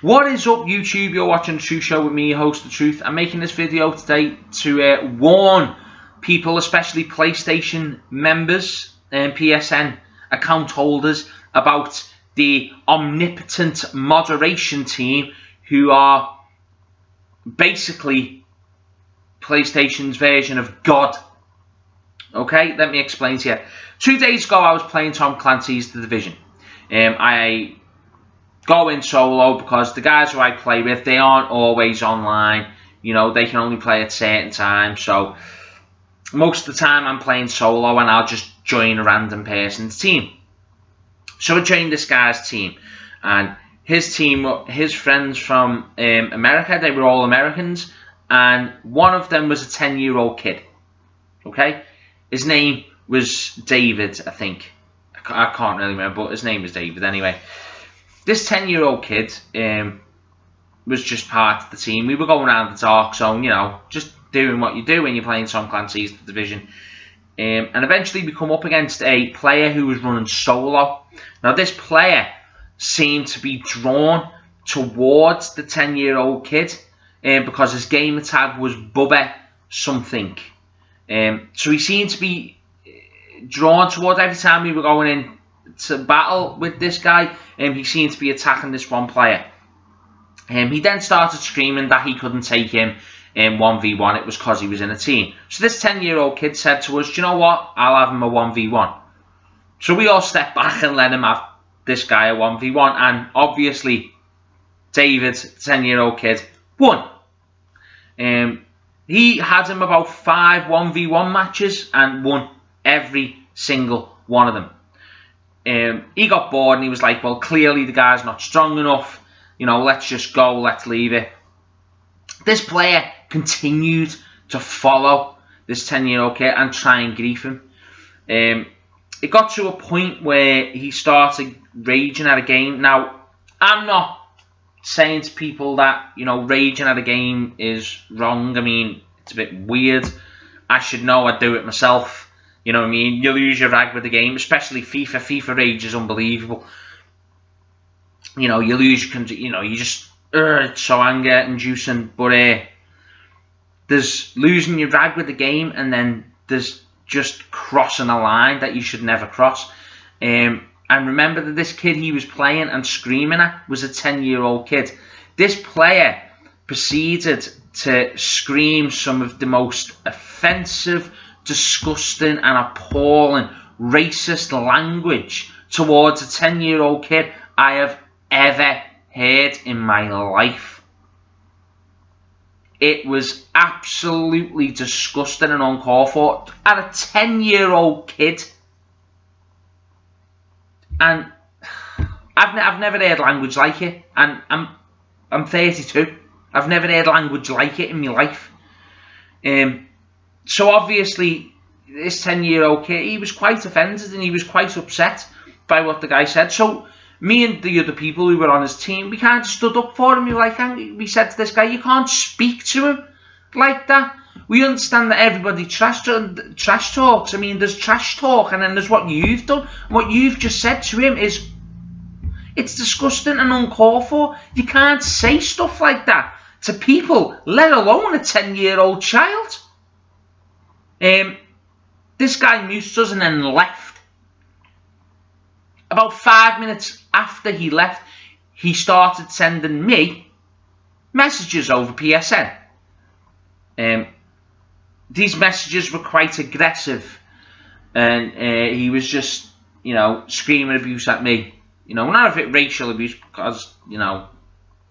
What is up, YouTube? You're watching The Truth Show with me, your host, The Truth. I'm making this video today to warn people, especially PlayStation members and PSN account holders, about the omnipotent moderation team who are basically PlayStation's version of God. Okay, let me explain to you. 2 days ago, I was playing Tom Clancy's The Division. I go in solo because the guys who I play with, they aren't always online. You know, they can only play at certain times. So most of the time I'm playing solo and I'll just join a random person's team. So I joined this guy's team, and his team, his friends from America, they were all Americans, and one of them was a 10-year-old kid. Okay, his name was David, I think. I can't really remember, but his name was David anyway. This 10-year-old kid was just part of the team. We were going around the dark zone, you know, just doing what you do when you're playing Tom Clancy's The Division. And eventually we come up against a player who was running solo. Now this player seemed to be drawn towards the 10-year-old kid because his gamer tag was Bubba something. So he seemed to be drawn towards, every time we were going in to battle with this guy, he seemed to be attacking this one player. He then started screaming that he couldn't take him in 1v1. It was because he was in a team. So this 10-year-old kid said to us, "Do you know what? I'll have him a 1v1. So we all stepped back and let him have this guy a 1v1. And obviously, David, the 10-year-old kid, won. He had him about 5 1v1 matches and won every single one of them. He got bored and he was like, well, clearly the guy's not strong enough. You know, let's just go, let's leave it. This player continued to follow this 10-year-old kid and try and grief him. It got to a point where he started raging at a game. Now, I'm not saying to people that, you know, raging at a game is wrong. I mean, it's a bit weird. I should know, I'd do it myself. You know what I mean? You lose your rag with the game, especially FIFA. FIFA rage is unbelievable. You know, you lose, you know, you just, it's so anger-inducing. But there's losing your rag with the game, and then there's just crossing a line that you should never cross. And remember that this kid he was playing and screaming at was a 10-year-old kid. This player proceeded to scream some of the most offensive, disgusting and appalling racist language towards a 10-year-old kid I have ever heard in my life. It was absolutely disgusting and uncalled for at a 10-year-old kid. And I've never heard language like it, and I'm 32. I've never heard language like it in my life. So obviously, this 10-year-old kid, he was quite offended and he was quite upset by what the guy said. So me and the other people who were on his team, we kind of stood up for him. We said to this guy, you can't speak to him like that. We understand that everybody trash talks. I mean, there's trash talk, and then there's what you've done. What you've just said to him is, it's disgusting and uncalled for. You can't say stuff like that to people, let alone a 10-year-old child. This guy muted us and then left. About 5 minutes after he left, he started sending me messages over PSN. These messages were quite aggressive, and he was just, you know, screaming abuse at me. You know, none of it racial abuse, because, you know,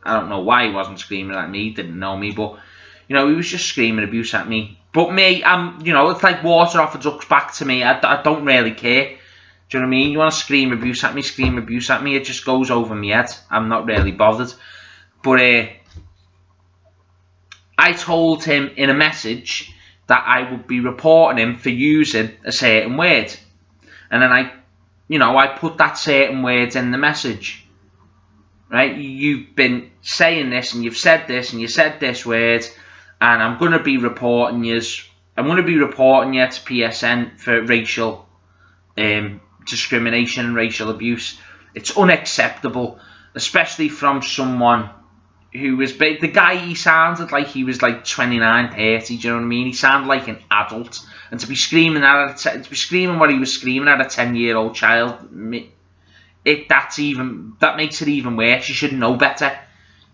I don't know why he wasn't screaming at me. He didn't know me, but, you know, he was just screaming abuse at me. But me, you know, it's like water off a duck's back to me. I don't really care. Do you know what I mean? You want to scream abuse at me, scream abuse at me. It just goes over my head. I'm not really bothered. But I told him in a message that I would be reporting him for using a certain word. And then I put that certain word in the message. Right? You've been saying this, and you've said this, and you said this word, and I'm going to be reporting you. I'm going to be reporting you to PSN for racial discrimination and racial abuse. It's unacceptable, especially from someone who was the guy. He sounded like he was like 29, 30. Do you know what I mean? He sounded like an adult, and to be screaming what he was screaming at a 10-year-old child, that makes it even worse. You should know better.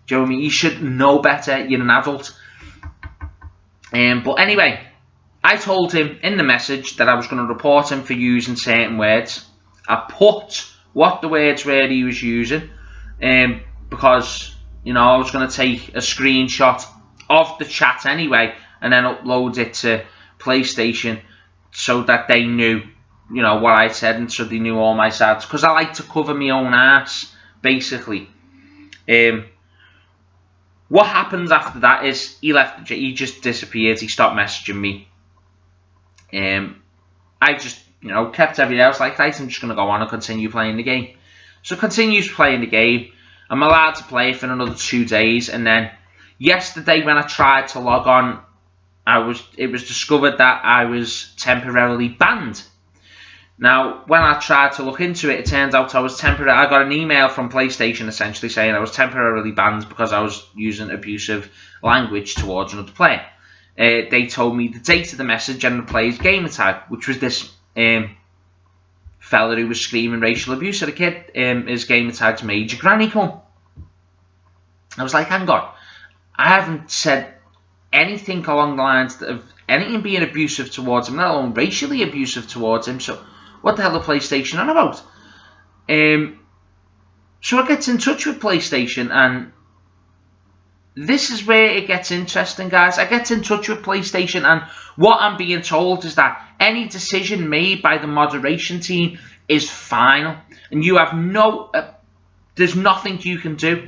Do you know what I mean? You should know better. You're an adult. But anyway, I told him in the message that I was going to report him for using certain words. I put what the words were he was using, because, you know, I was going to take a screenshot of the chat anyway and then upload it to PlayStation so that they knew, you know, what I said, and so they knew all my sides, because I like to cover my own ass, basically. What happens after that is he left. He just disappeared. He stopped messaging me. I just, you know, kept everything else like that. I'm just going to go on and continue playing the game. So continues playing the game. I'm allowed to play for another 2 days, and then yesterday when I tried to log on, it was discovered that I was temporarily banned. Now, when I tried to look into it, it turns out I got an email from PlayStation essentially saying I was temporarily banned because I was using abusive language towards another player. They told me the date of the message and the player's gamer tag, which was this fella who was screaming racial abuse at a kid. His gamer tag's Major Granny Cum. I was like, hang on, I haven't said anything along the lines of anything being abusive towards him, let alone racially abusive towards him, so what the hell are PlayStation on about? So I get in touch with PlayStation, and this is where it gets interesting, guys. I get in touch with PlayStation, and what I'm being told is that any decision made by the moderation team is final, and you have there's nothing you can do.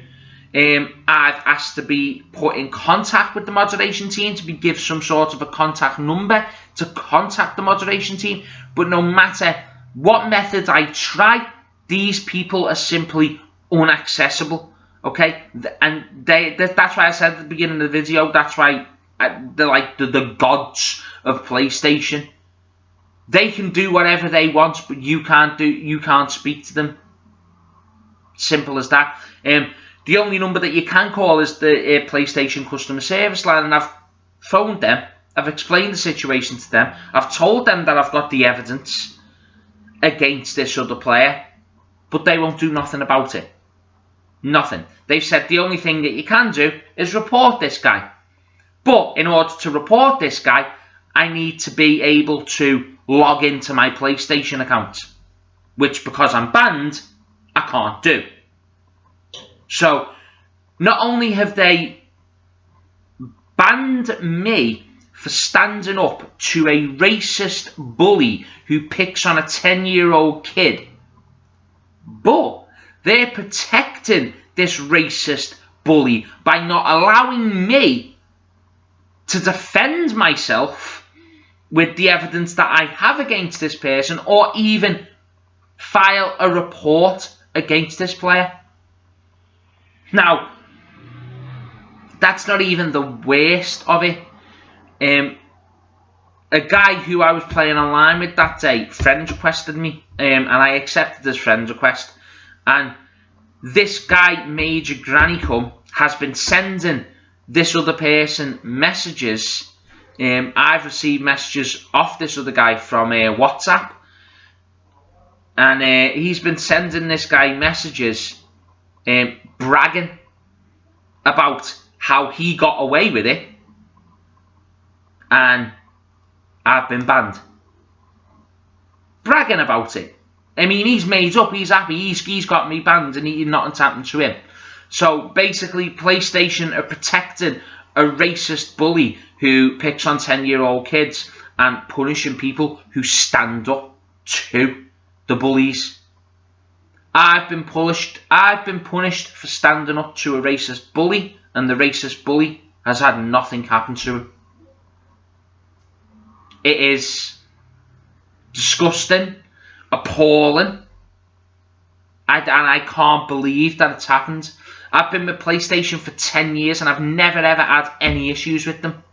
I've asked to be put in contact with the moderation team, to be given some sort of a contact number to contact the moderation team, but no matter what methods I try, these people are simply inaccessible. Okay, and that's why I said at the beginning of the video, that's why they're like the gods of PlayStation. They can do whatever they want, but you can't speak to them. Simple as that. The only number that you can call is the PlayStation customer service line, and I've phoned them. I've explained the situation to them. I've told them that I've got the evidence against this other player, but they won't do nothing about it. Nothing. They've said the only thing that you can do is report this guy. But in order to report this guy, I need to be able to log into my PlayStation account, which, because I'm banned, I can't do. So, not only have they banned me for standing up to a racist bully who picks on a 10-year-old kid, but they're protecting this racist bully by not allowing me to defend myself with the evidence that I have against this person, or even file a report against this player. Now, that's not even the worst of it. A guy who I was playing online with that day friend requested me, and I accepted his friend request. And this guy, Major Granny Cum, has been sending this other person messages. I've received messages off this other guy from WhatsApp, and he's been sending this guy messages bragging about how he got away with it, and I've been banned. Bragging about it. I mean, he's made up, he's happy, he's got me banned, and nothing's happened to him. So basically, PlayStation are protecting a racist bully who picks on 10-year-old kids and punishing people who stand up to the bullies. I've been punished for standing up to a racist bully, and the racist bully has had nothing happen to him. It is disgusting, appalling, and I can't believe that it's happened. I've been with PlayStation for 10 years and I've never ever had any issues with them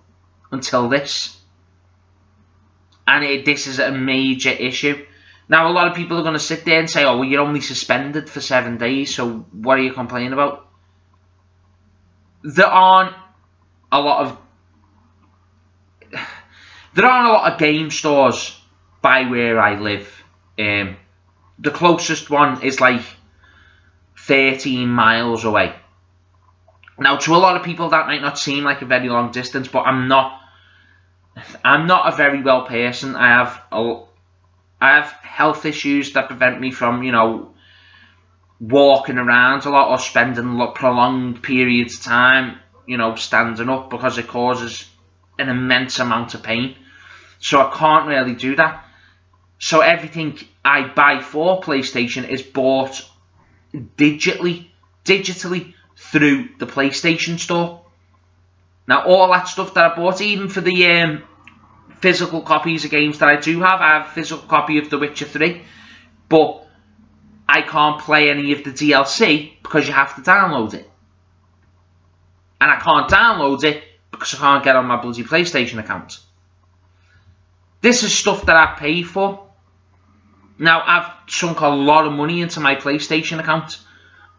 until this. And this is a major issue. Now, a lot of people are going to sit there and say, oh, well, you're only suspended for 7 days, so what are you complaining about? there aren't a lot of game stores by where I live. The closest one is like 13 miles away. Now, to a lot of people, that might not seem like a very long distance, but I'm not a very well person. I have health issues that prevent me from, you know, walking around a lot or spending prolonged periods of time, you know, standing up, because it causes an immense amount of pain. So I can't really do that. So everything I buy for PlayStation is bought digitally through the PlayStation Store. Now, all that stuff that I bought, even for the physical copies of games that I do have, I have a physical copy of The Witcher 3, but I can't play any of the DLC because you have to download it. And I can't download it because I can't get on my bloody PlayStation account. This is stuff that I pay for. Now, I've sunk a lot of money into my PlayStation account.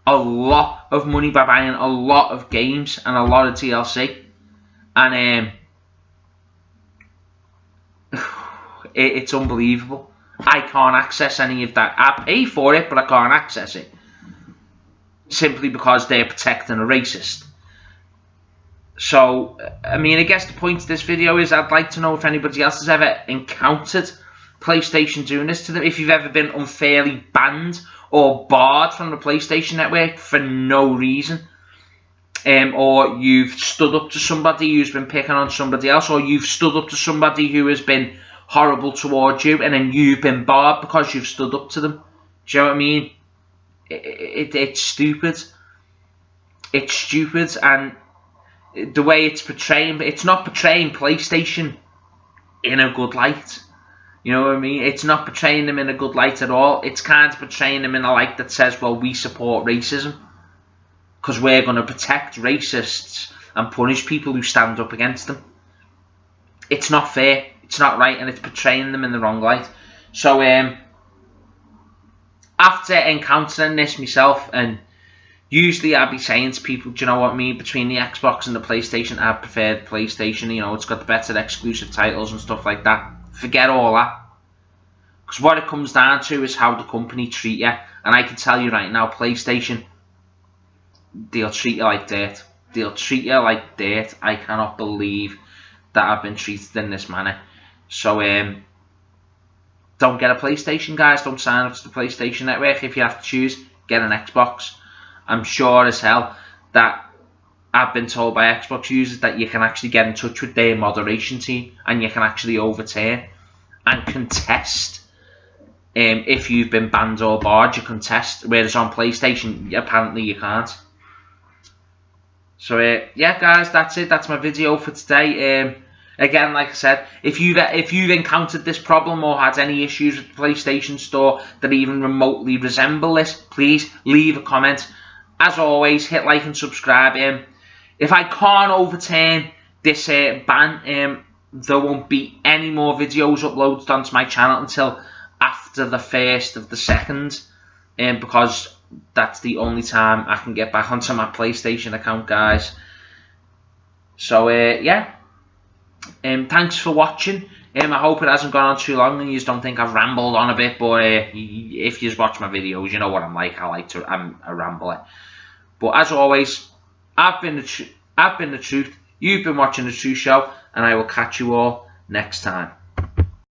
A lot of money by buying a lot of games and a lot of DLC. And it's unbelievable. I can't access any of that. I pay for it, but I can't access it. Simply because they're protecting a racist. So, I mean, I guess the point of this video is I'd like to know if anybody else has ever encountered PlayStation doing this to them. If you've ever been unfairly banned or barred from the PlayStation Network for no reason. Or you've stood up to somebody who's been picking on somebody else. Or you've stood up to somebody who has been horrible towards you, and then you've been barred because you've stood up to them. Do you know what I mean? It's stupid. It's stupid, and the way it's portraying, it's not portraying PlayStation in a good light. You know what I mean? It's not portraying them in a good light at all. It's kind of portraying them in a light that says, well, we support racism because we're going to protect racists and punish people who stand up against them. It's not fair. It's not right, and it's portraying them in the wrong light. So, after encountering this myself, and usually I'd be saying to people, do you know what I mean? Between the Xbox and the PlayStation, I prefer the PlayStation. You know, it's got the better exclusive titles and stuff like that. Forget all that. Because what it comes down to is how the company treat you. And I can tell you right now, PlayStation, they'll treat you like dirt. They'll treat you like dirt. I cannot believe that I've been treated in this manner. So, don't get a PlayStation, guys. Don't sign up to the PlayStation Network. If you have to choose, get an Xbox. I'm sure as hell that I've been told by Xbox users that you can actually get in touch with their moderation team and you can actually overturn and contest if you've been banned or barred. You contest, whereas on PlayStation, apparently you can't. So, yeah, guys, that's it. That's my video for today. Again, like I said, if you've encountered this problem or had any issues with the PlayStation Store that even remotely resemble this, please leave a comment. As always, hit like and subscribe. If I can't overturn this ban, there won't be any more videos uploaded onto my channel until after the 1st of the 2nd, because that's the only time I can get back onto my PlayStation account, guys. So, yeah. Thanks for watching. I hope it hasn't gone on too long and you just don't think I've rambled on a bit, but if you watch my videos, you know what I'm like. I'm a rambler. But as always, I've been the truth. You've been watching The Truth Show, and I will catch you all next time.